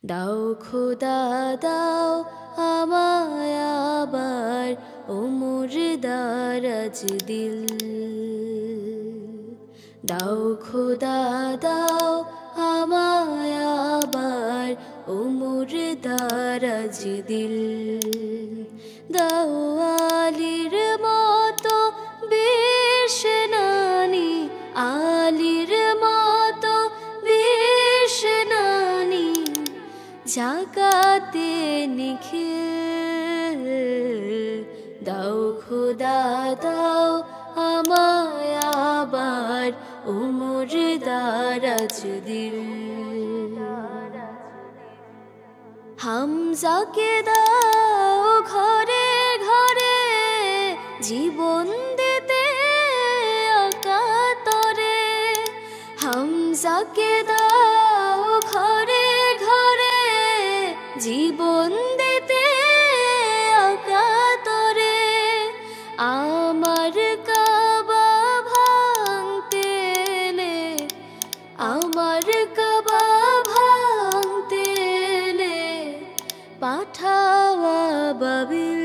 দাও খোদা দাও আমায় আবার ওমর দারাজ দিল। দাও খোদা দাও আমায় আবার ওমর দারাজ দিল। দাও আলীর মতো বীর সেনানী, আলীর মতো বীর সেনানী, জাগাতে নিখিল। দাও খোদা দাও আমায় আবার ওমর দারাজ দিল। হামজাকে দাও ঘরে ঘরে জীবন দিতে অকাতরে। হামজাকে দাও ঘরে ঘরে জীবন দিতে অকাতরে। আমার কাবা ভাঙতে এলে, আমার কাবা ভাঙতে এলে পাঠাওয়া বাবিল।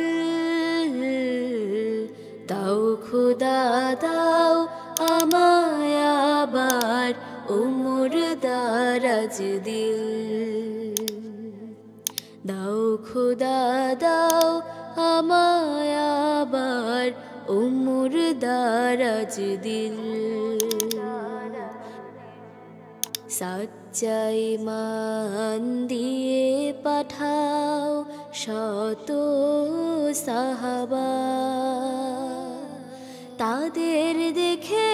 দাও খোদা দাও আমায় আবার ওমর দারাজ দিল। দাও খোদা দাও আমায় আবার ওমর দারাজ দিল। সচ্চাই মান দিয়ে পাঠাও শত সাহাবা, তাদের দেখে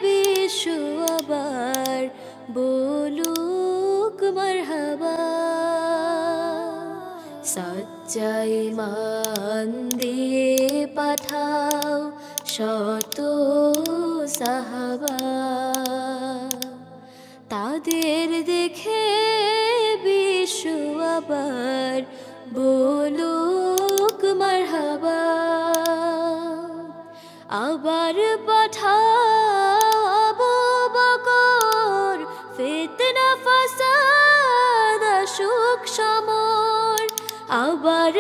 বিশ্ব আবার বলুক মারহাবা। সচ্চাই মান দিয়ে পাঠাও শত সাহাবা, তাদের দেখে বিশ্ব আবার বলুক মারহাবা। আবার পাঠাও আবু বকর, ফিতনা ফাসাদ আসুক সমর। আবার